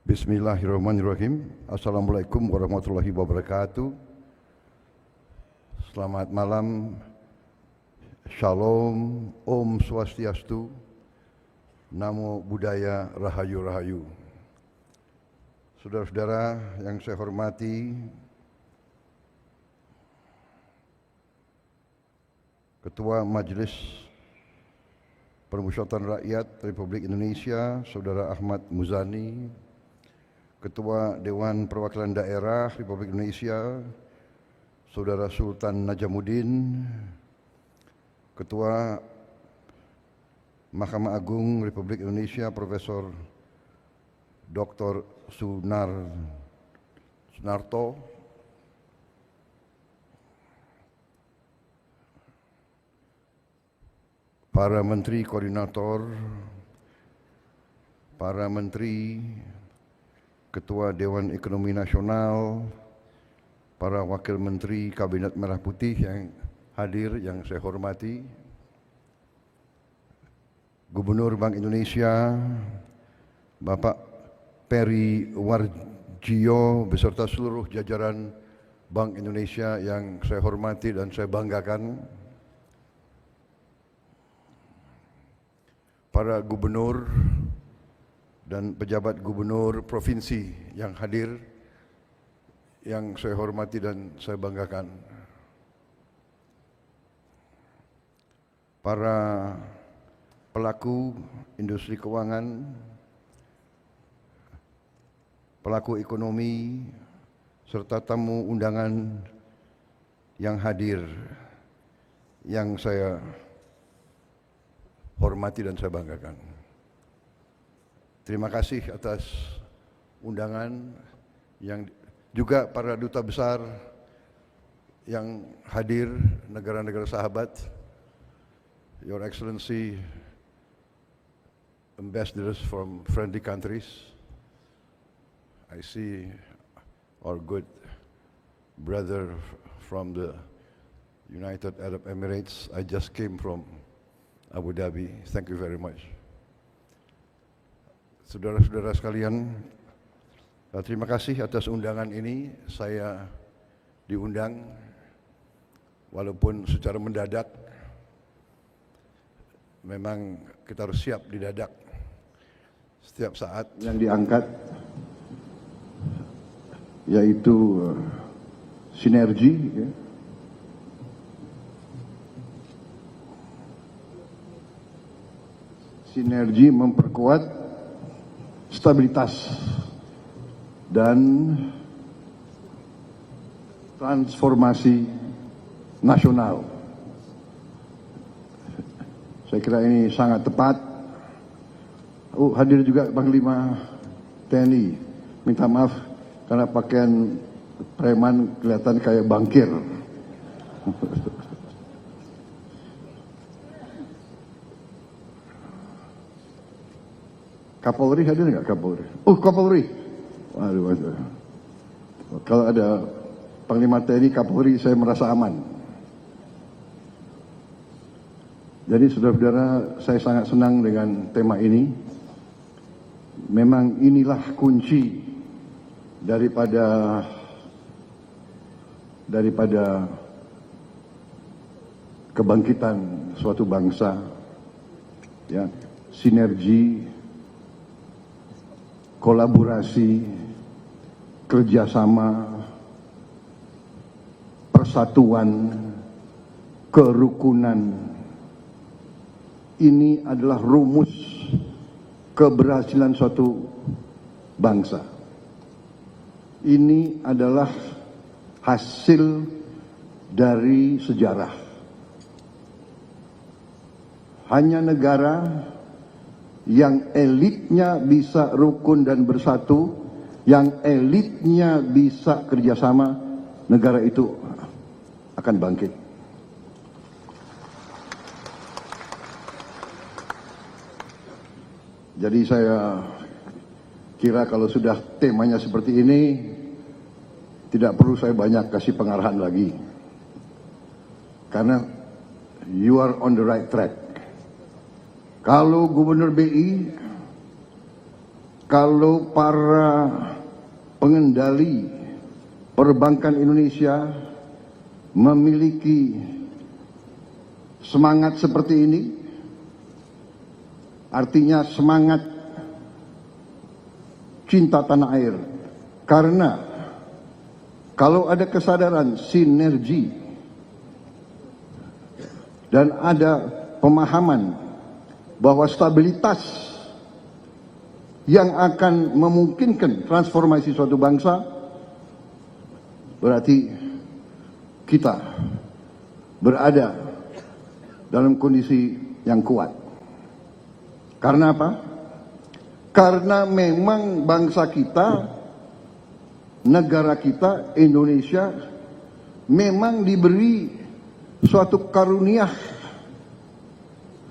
Bismillahirrahmanirrahim. Assalamualaikum warahmatullahi wabarakatuh. Selamat malam. Shalom, Om Swastiastu, Namo Buddhaya, Rahayu Rahayu. Saudara-saudara yang saya hormati, Ketua Majelis Permusyawaratan Rakyat Republik Indonesia, Saudara Ahmad Muzani, Ketua Dewan Perwakilan Daerah Republik Indonesia, Saudara Sultan Najamuddin, Ketua Mahkamah Agung Republik Indonesia, Profesor Dr. Sunarto, para Menteri Koordinator, para Menteri, Ketua Dewan Ekonomi Nasional, para Wakil Menteri Kabinet Merah Putih yang hadir, yang saya hormati, Gubernur Bank Indonesia, Bapak Peri Warjio beserta seluruh jajaran Bank Indonesia yang saya hormati dan saya banggakan, para gubernur dan pejabat gubernur provinsi yang hadir, yang saya hormati dan saya banggakan, para pelaku industri keuangan, pelaku ekonomi, serta tamu undangan yang hadir, yang saya hormati dan saya banggakan. Terima kasih atas undangan, yang juga para duta besar yang hadir, negara-negara sahabat, Your Excellency, ambassadors from friendly countries. I see our good brother from the United Arab Emirates. I just came from Abu Dhabi. Thank you very much. Saudara-saudara sekalian, terima kasih atas undangan ini. Saya diundang walaupun secara mendadak. Memang kita harus siap didadak setiap saat. Yang diangkat yaitu sinergi, ya. Sinergi memperkuat stabilitas dan transformasi nasional. Saya kira ini sangat tepat. Hadir juga Panglima TNI. Minta maaf karena pakaian preman kelihatan kayak bankir. Kapolri hadir nggak Kapolri? Kapolri. Waduh. Kalau ada Panglima TNI, Kapolri, saya merasa aman. Jadi saudara-saudara, saya sangat senang dengan tema ini. Memang inilah kunci daripada kebangkitan suatu bangsa, ya, sinergi, kolaborasi, kerjasama, persatuan, kerukunan. Ini adalah rumus keberhasilan suatu bangsa. Ini adalah hasil dari sejarah. Hanya negara yang elitnya bisa rukun dan bersatu, yang elitnya bisa kerjasama, negara itu akan bangkit. Jadi saya kira kalau sudah temanya seperti ini, tidak perlu saya banyak kasih pengarahan lagi. Karena you are on the right track. Kalau Gubernur BI kalau para pengendali perbankan Indonesia memiliki semangat seperti ini, artinya semangat cinta tanah air. Karena kalau ada kesadaran sinergi dan ada pemahaman bahwa stabilitas yang akan memungkinkan transformasi suatu bangsa, berarti kita berada dalam kondisi yang kuat. Karena apa? Karena memang bangsa kita, negara kita, Indonesia, memang diberi suatu karunia.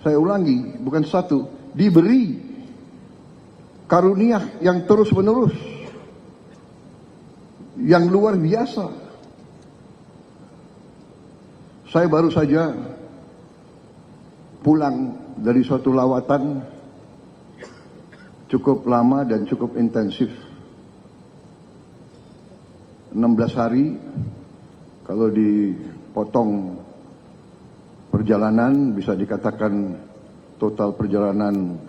Saya ulangi, bukan satu, diberi karunia yang terus-menerus, yang luar biasa. Saya baru saja pulang dari suatu lawatan cukup lama dan cukup intensif. 16 hari, kalau dipotong perjalanan bisa dikatakan total perjalanan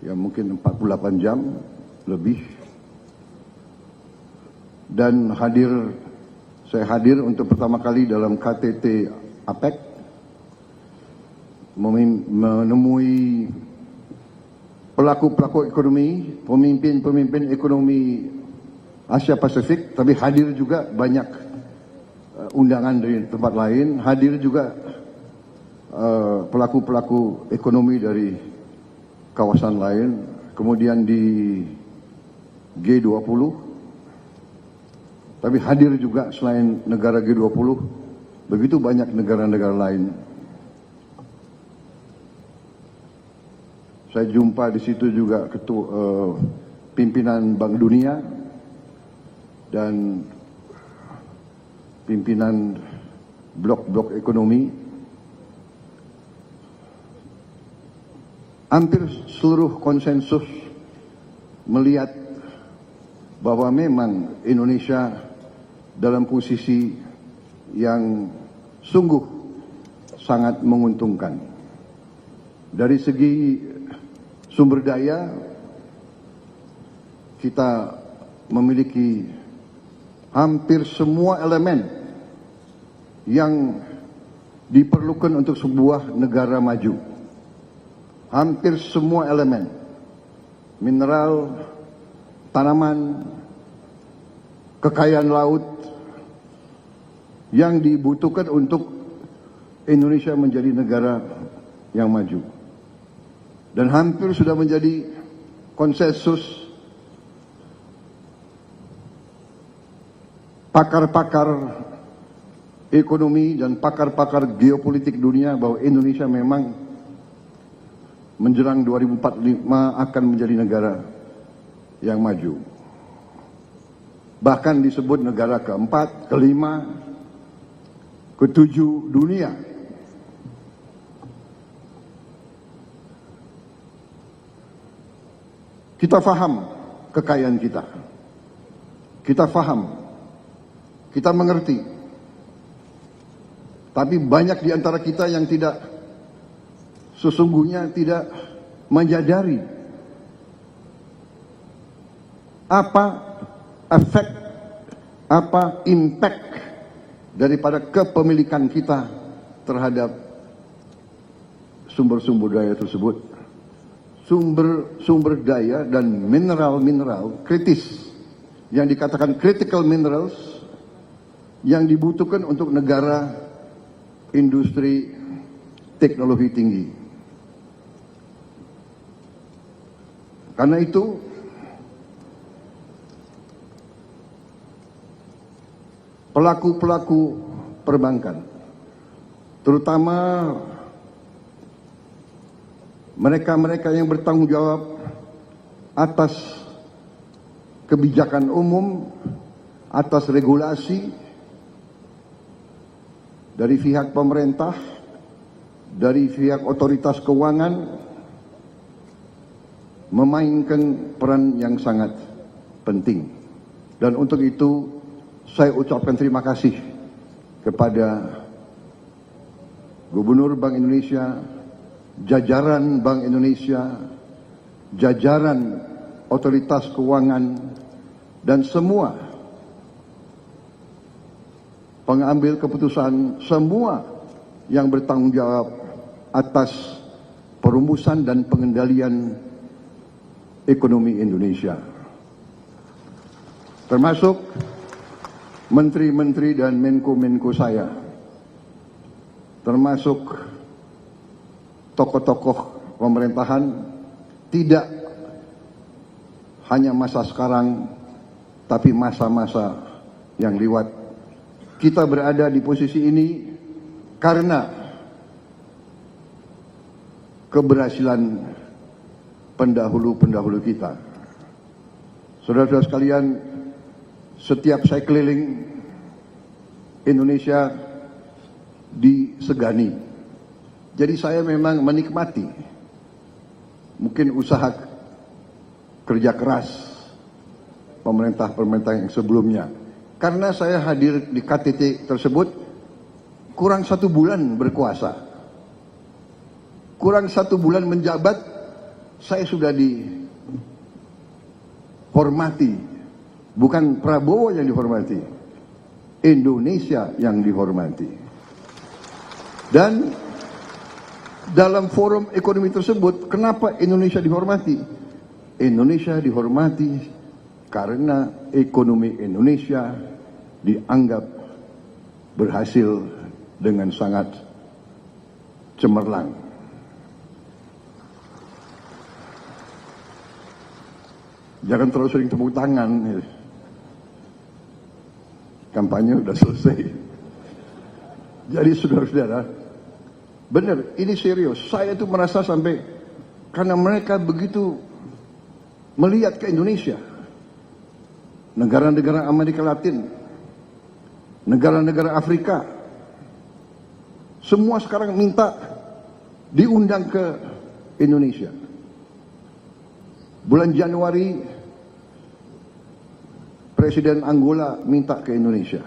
ya mungkin 48 jam lebih. Dan saya hadir untuk pertama kali dalam KTT APEC, menemui pelaku-pelaku ekonomi, pemimpin-pemimpin ekonomi Asia Pasifik, tapi hadir juga banyak undangan dari tempat lain, hadir juga pelaku-pelaku ekonomi dari kawasan lain, kemudian di G20, tapi hadir juga selain negara G20, begitu banyak negara-negara lain. Saya jumpa di situ juga pimpinan Bank Dunia dan pimpinan blok-blok ekonomi. Hampir seluruh konsensus melihat bahwa memang Indonesia dalam posisi yang sungguh sangat menguntungkan. Dari segi sumber daya, kita memiliki hampir semua elemen yang diperlukan untuk sebuah negara maju. Hampir semua elemen, mineral, tanaman, kekayaan laut yang dibutuhkan untuk Indonesia menjadi negara yang maju. Dan hampir sudah menjadi konsensus pakar-pakar ekonomi dan pakar-pakar geopolitik dunia bahwa Indonesia memang menjelang 2045 akan menjadi negara yang maju. Bahkan disebut negara keempat, kelima, ketujuh dunia. Kita faham kekayaan kita. Kita faham. Kita mengerti. Tapi banyak di antara kita yang sesungguhnya tidak menyadari apa efek, apa impact daripada kepemilikan kita terhadap sumber-sumber daya tersebut. Sumber daya dan mineral-mineral kritis yang dikatakan critical minerals yang dibutuhkan untuk negara industri teknologi tinggi. Karena itu pelaku-pelaku perbankan, terutama mereka-mereka yang bertanggung jawab atas kebijakan umum, atas regulasi dari pihak pemerintah, dari pihak otoritas keuangan, memainkan peran yang sangat penting. Dan untuk itu saya ucapkan terima kasih kepada Gubernur Bank Indonesia, jajaran Bank Indonesia, jajaran otoritas keuangan, dan semua pengambil keputusan, semua yang bertanggung jawab atas perumusan dan pengendalian ekonomi Indonesia. Termasuk menteri-menteri dan menko-menko saya, termasuk tokoh-tokoh pemerintahan, tidak hanya masa sekarang, tapi masa-masa yang lewat. Kita berada di posisi ini karena keberhasilan pendahulu-pendahulu kita. Saudara-saudara sekalian, setiap saya keliling Indonesia disegani. Jadi saya memang menikmati mungkin usaha kerja keras pemerintah-pemerintah yang sebelumnya. Karena saya hadir di KTT tersebut kurang 1 bulan berkuasa. Kurang 1 bulan menjabat, saya sudah dihormati. Bukan Prabowo yang dihormati, Indonesia yang dihormati. Dan dalam forum ekonomi tersebut, kenapa Indonesia dihormati? Indonesia dihormati karena ekonomi Indonesia dianggap berhasil dengan sangat cemerlang. Jangan terlalu sering tepuk tangan. Kampanye sudah selesai. Jadi saudara-saudara, benar, ini serius. Saya tuh merasa sampai, karena mereka begitu melihat ke Indonesia, negara-negara Amerika Latin, negara-negara Afrika, semua sekarang minta diundang ke Indonesia. Bulan Januari, Presiden Angola minta ke Indonesia.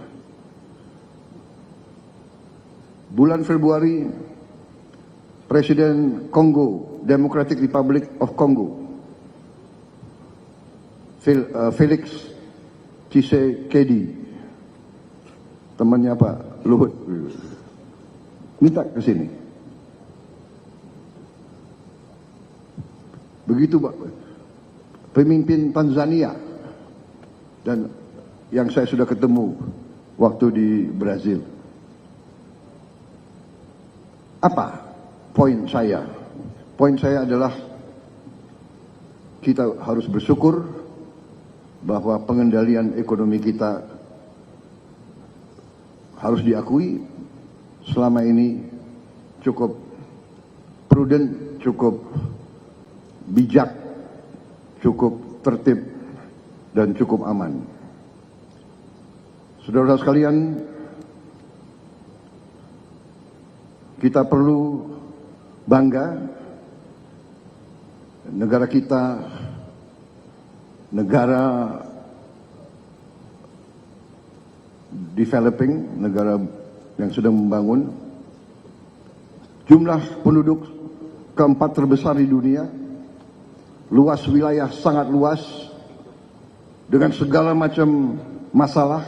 Bulan Februari, Presiden Kongo, Democratic Republic of Congo, Felix Tshisekedi, temannya Pak Luhut, minta ke sini. Begitu Pak, pemimpin Tanzania, dan yang saya sudah ketemu waktu di Brazil. Apa poin saya? Poin saya adalah kita harus bersyukur bahwa pengendalian ekonomi kita harus diakui selama ini cukup prudent, cukup bijak, cukup tertib, dan cukup aman. Saudara-saudara sekalian, kita perlu bangga, negara kita negara developing, negara yang sedang membangun. Jumlah penduduk keempat terbesar di dunia, luas wilayah sangat luas, dengan segala macam masalah,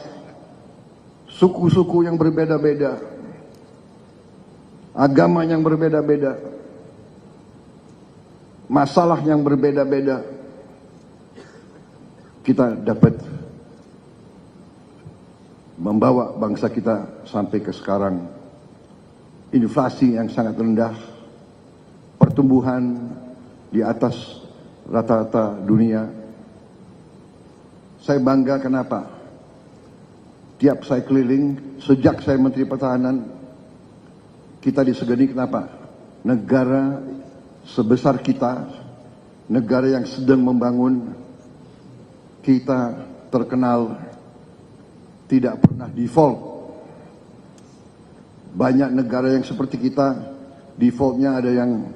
suku-suku yang berbeda-beda, agama yang berbeda-beda, masalah yang berbeda-beda. Kita dapat membawa bangsa kita sampai ke sekarang. Inflasi yang sangat rendah, pertumbuhan di atas rata-rata dunia. Saya bangga kenapa? Tiap saya keliling, sejak saya Menteri Pertahanan, kita disegani kenapa? Negara sebesar kita, negara yang sedang membangun, kita terkenal tidak pernah default. Banyak negara yang seperti kita, defaultnya ada yang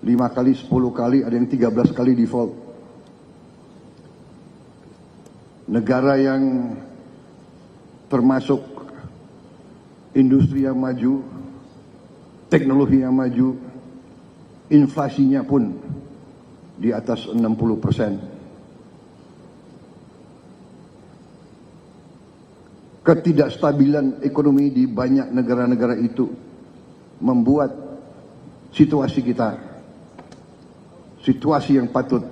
5 kali, 10 kali, ada yang 13 kali default. Negara yang termasuk industri yang maju, teknologi yang maju, inflasinya pun di atas 60%. Ketidakstabilan ekonomi di banyak negara-negara itu membuat situasi kita, situasi yang patut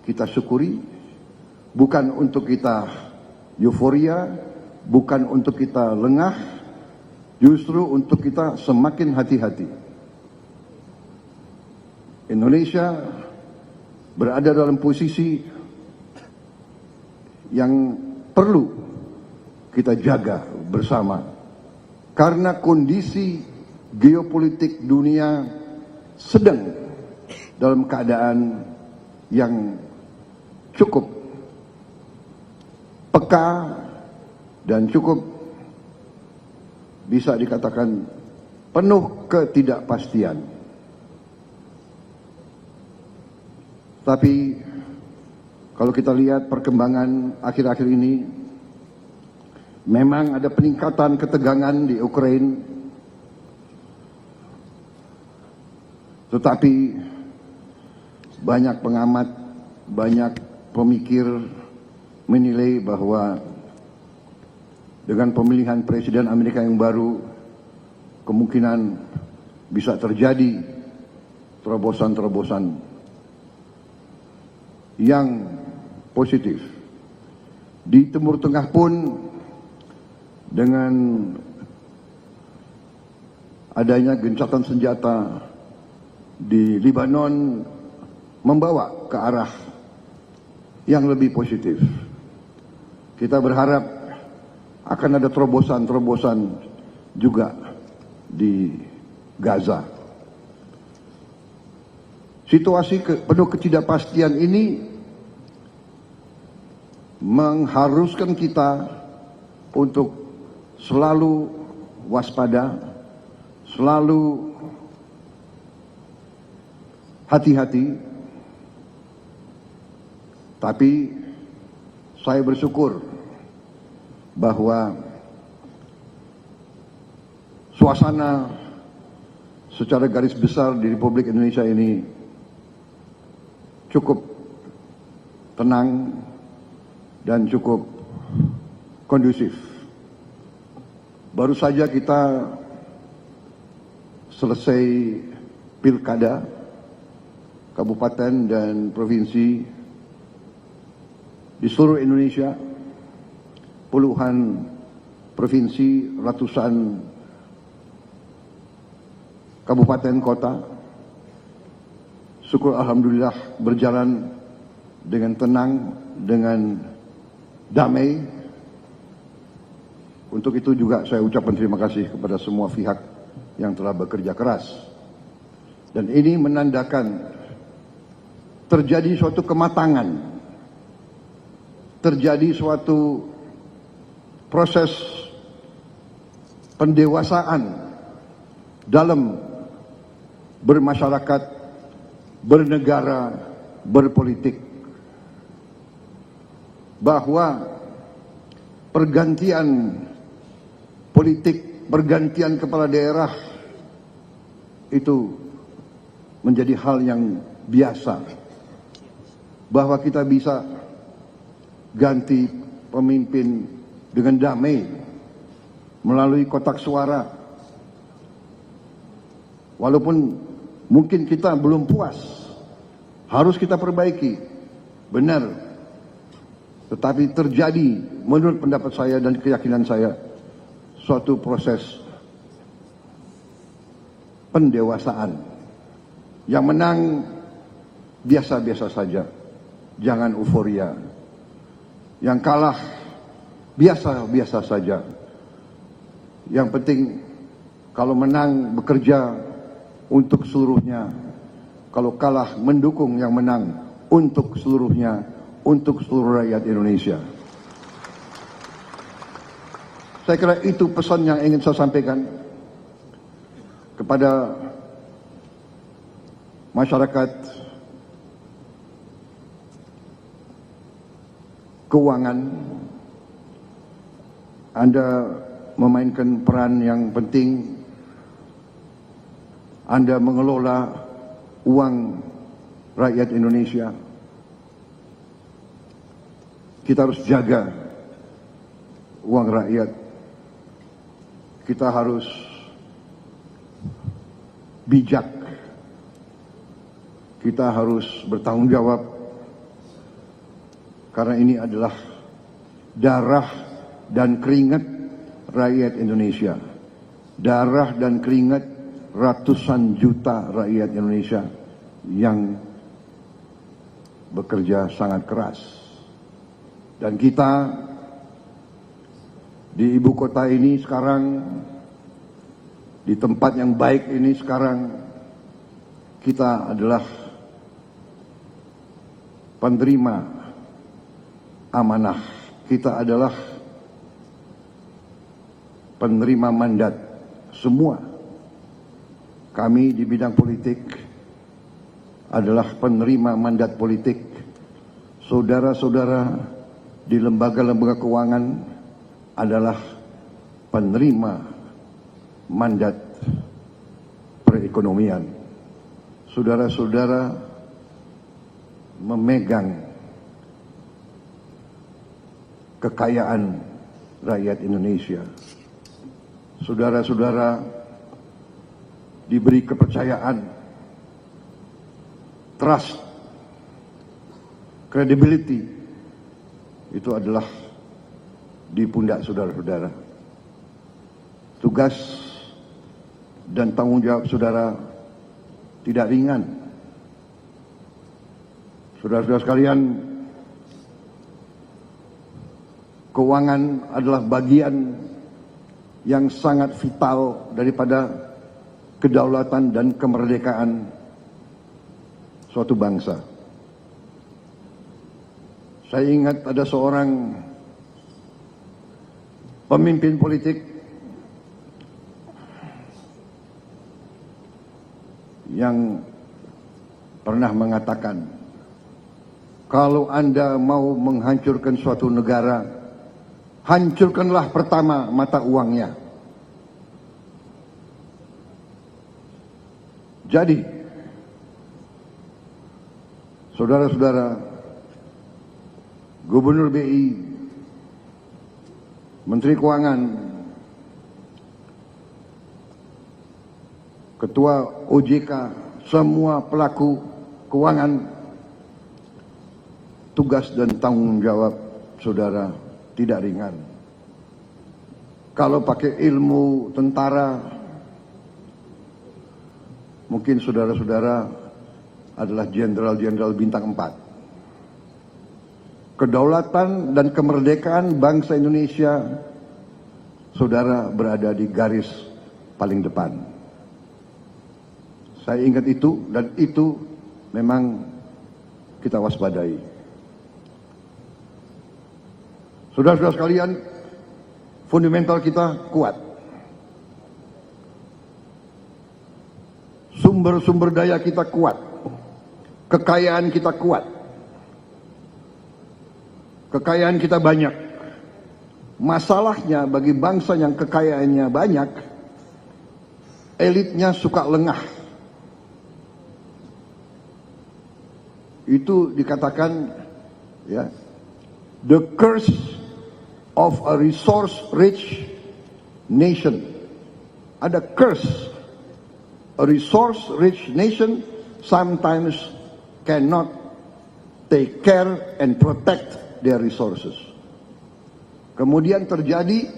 kita syukuri, bukan untuk kita euforia, bukan untuk kita lengah, justru untuk kita semakin hati-hati. Indonesia berada dalam posisi yang perlu kita jaga bersama, karena kondisi geopolitik dunia sedang dalam keadaan yang cukup peka dan cukup bisa dikatakan penuh ketidakpastian. Tapi kalau kita lihat perkembangan akhir-akhir ini, memang ada peningkatan ketegangan di Ukraina, tetapi banyak pengamat, banyak pemikir menilai bahwa dengan pemilihan Presiden Amerika yang baru, kemungkinan bisa terjadi terobosan-terobosan yang positif. Di Timur Tengah pun, dengan adanya gencatan senjata di Lebanon, membawa ke arah yang lebih positif. Kita berharap akan ada terobosan-terobosan juga di Gaza. Situasi penuh ketidakpastian ini mengharuskan kita untuk selalu waspada, selalu hati-hati. Tapi saya bersyukur bahwa suasana secara garis besar di Republik Indonesia ini cukup tenang dan cukup kondusif. Baru saja kita selesai pilkada kabupaten dan provinsi di seluruh Indonesia, puluhan provinsi, ratusan kabupaten kota. Syukur alhamdulillah berjalan dengan tenang, dengan damai. Untuk itu juga saya ucapkan terima kasih kepada semua pihak yang telah bekerja keras. Dan ini menandakan terjadi suatu kematangan, terjadi suatu proses pendewasaan dalam bermasyarakat, bernegara, berpolitik. Bahwa pergantian politik, pergantian kepala daerah itu menjadi hal yang biasa. Bahwa kita bisa ganti pemimpin dengan damai melalui kotak suara. Walaupun mungkin kita belum puas, harus kita perbaiki. Benar. Tetapi terjadi menurut pendapat saya dan keyakinan saya suatu proses pendewasaan. Yang menang biasa-biasa saja, jangan euforia. Yang kalah biasa-biasa saja. Yang penting kalau menang bekerja untuk seluruhnya, kalau kalah mendukung yang menang untuk seluruhnya, untuk seluruh rakyat Indonesia. Saya kira itu pesan yang ingin saya sampaikan kepada masyarakat keuangan, Anda memainkan peran yang penting. Anda mengelola uang rakyat Indonesia. Kita harus jaga uang rakyat. Kita harus bijak. Kita harus bertanggung jawab. Karena ini adalah darah dan keringat rakyat Indonesia. Darah dan keringat ratusan juta rakyat Indonesia yang bekerja sangat keras. Dan kita di ibu kota ini sekarang, di tempat yang baik ini sekarang, kita adalah penerima amanah. Kita adalah penerima mandat. Semua kami di bidang politik adalah penerima mandat politik. Saudara-saudara di lembaga-lembaga keuangan adalah penerima mandat perekonomian. Saudara-saudara memegang kekayaan rakyat Indonesia. Saudara-saudara diberi kepercayaan, trust, credibility. Itu adalah di pundak saudara-saudara. Tugas dan tanggung jawab saudara tidak ringan. Saudara-saudara sekalian, keuangan adalah bagian yang sangat vital daripada kedaulatan dan kemerdekaan suatu bangsa. Saya ingat ada seorang pemimpin politik yang pernah mengatakan, kalau Anda mau menghancurkan suatu negara, hancurkanlah pertama mata uangnya. Jadi, saudara-saudara, Gubernur BI, Menteri Keuangan, Ketua OJK, semua pelaku keuangan, tugas dan tanggung jawab saudara tidak ringan. Kalau pakai ilmu tentara, mungkin saudara-saudara adalah jenderal-jenderal bintang 4. Kedaulatan dan kemerdekaan bangsa Indonesia, saudara berada di garis paling depan. Saya ingat itu, dan itu memang kita waspadai. Saudara-saudara sekalian, fundamental kita kuat. Sumber-sumber daya kita kuat. Kekayaan kita kuat. Kekayaan kita banyak. Masalahnya bagi bangsa yang kekayaannya banyak, elitnya suka lengah. Itu dikatakan, ya, the curse of a resource-rich nation. Ada curse. A resource-rich nation sometimes cannot take care and protect their resources. Kemudian terjadi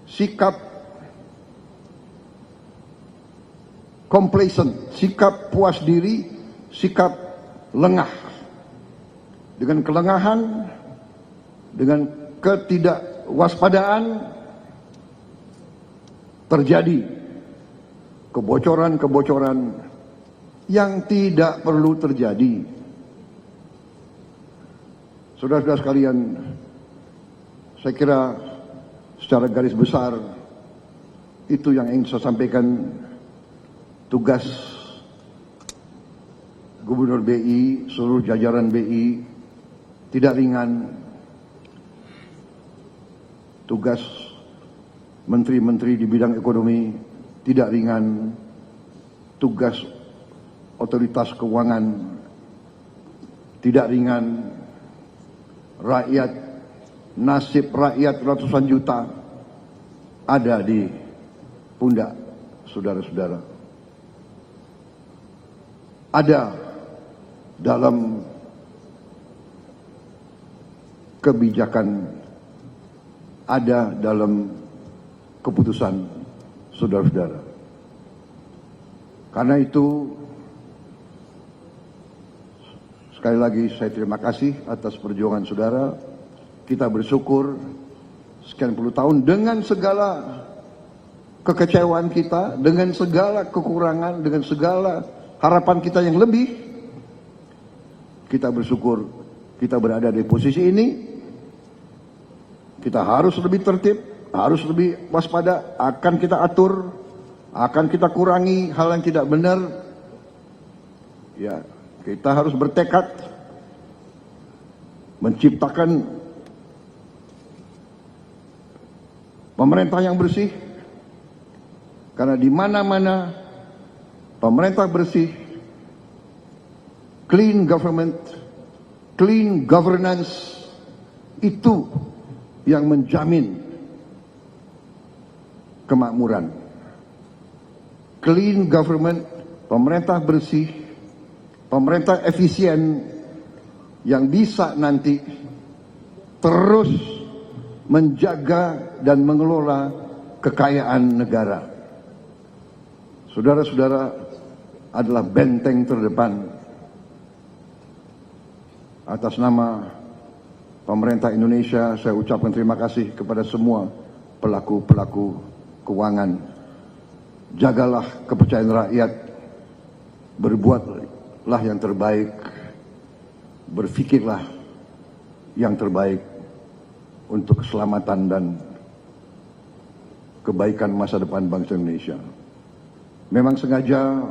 sikap complacent, sikap puas diri, sikap lengah. Dengan kelengahan, dengan ketidakwaspadaan, terjadi kebocoran-kebocoran yang tidak perlu terjadi. Saudara-saudara sekalian, saya kira secara garis besar itu yang ingin saya sampaikan. Tugas Gubernur BI, seluruh jajaran BI, tidak ringan. Tugas menteri-menteri di bidang ekonomi tidak ringan. Tugas otoritas keuangan tidak ringan. Rakyat, nasib rakyat ratusan juta ada di pundak saudara-saudara. Ada dalam kebijakan, ada dalam keputusan saudara-saudara. Karena itu, sekali lagi saya terima kasih atas perjuangan saudara. Kita bersyukur sekian puluh tahun dengan segala kekecewaan kita, dengan segala kekurangan, dengan segala harapan kita yang lebih, kita bersyukur kita berada di posisi ini. Kita harus lebih tertib, harus lebih waspada, akan kita atur, akan kita kurangi hal yang tidak benar. Ya, kita harus bertekad menciptakan pemerintah yang bersih, karena di mana-mana pemerintah bersih, clean government, clean governance, itu yang menjamin kemakmuran. Clean government, pemerintah bersih, pemerintah efisien yang bisa nanti terus menjaga dan mengelola kekayaan negara. Saudara-saudara adalah benteng terdepan. Atas nama pemerintah Indonesia, saya ucapkan terima kasih kepada semua pelaku-pelaku keuangan. Jagalah kepercayaan rakyat, berbuatlah yang terbaik, berfikirlah yang terbaik untuk keselamatan dan kebaikan masa depan bangsa Indonesia. Memang sengaja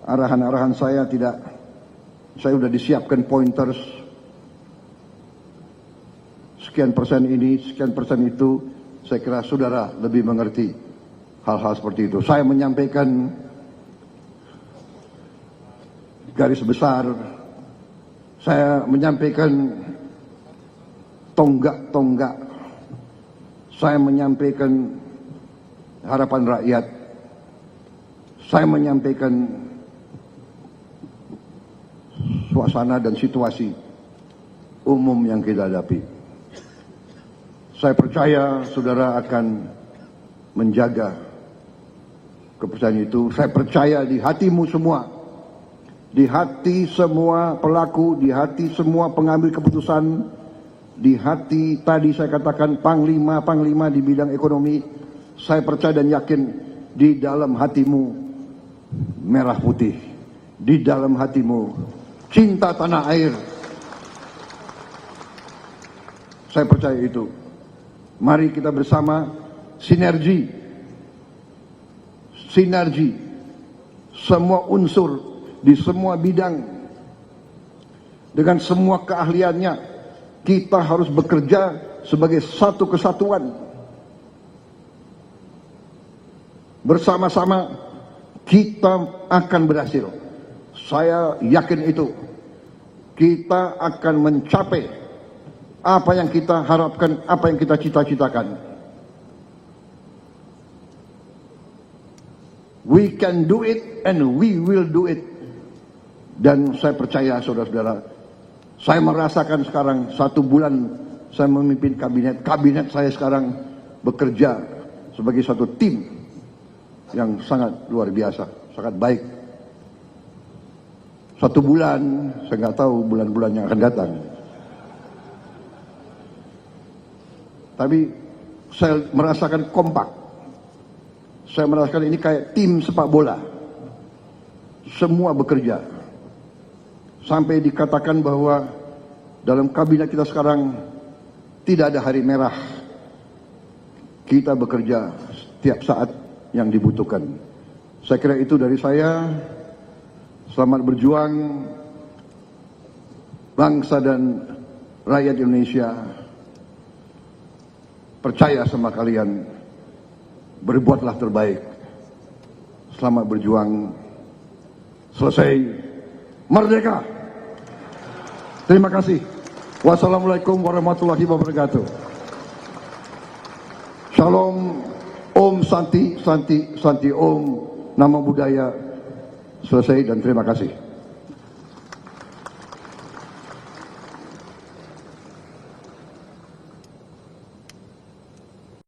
arahan-arahan saya sudah disiapkan pointers, sekian persen ini, sekian persen itu. Saya kira saudara lebih mengerti hal-hal seperti itu. Saya menyampaikan garis besar, saya menyampaikan tonggak-tonggak, saya menyampaikan harapan rakyat, saya menyampaikan suasana dan situasi umum yang kita hadapi. Saya percaya saudara akan menjaga kepercayaan itu. Saya percaya di hatimu semua, di hati semua pelaku, di hati semua pengambil keputusan, di hati tadi saya katakan panglima-panglima di bidang ekonomi. Saya percaya dan yakin di dalam hatimu merah putih, di dalam hatimu cinta tanah air. Saya percaya itu. Mari kita bersama sinergi, semua unsur di semua bidang, dengan semua keahliannya, kita harus bekerja sebagai satu kesatuan. Bersama-sama kita akan berhasil. Saya yakin itu. Kita akan mencapai apa yang kita harapkan, apa yang kita cita-citakan. We can do it and we will do it. Dan saya percaya saudara-saudara, saya merasakan sekarang 1 bulan saya memimpin kabinet. Kabinet saya sekarang bekerja sebagai satu tim yang sangat luar biasa, sangat baik. 1 bulan, saya nggak tahu bulan-bulan yang akan datang. Tapi saya merasakan kompak. Saya merasakan ini kayak tim sepak bola. Semua bekerja. Sampai dikatakan bahwa dalam kabinet kita sekarang tidak ada hari merah. Kita bekerja setiap saat yang dibutuhkan. Saya kira itu dari saya. Selamat berjuang bangsa dan rakyat Indonesia. Percaya sama kalian, berbuatlah terbaik. Selamat berjuang. Selesai. Merdeka. Terima kasih. Wassalamualaikum warahmatullahi wabarakatuh. Shalom. Om Santi, Santi, Santi Om. Nama budaya selesai dan terima kasih.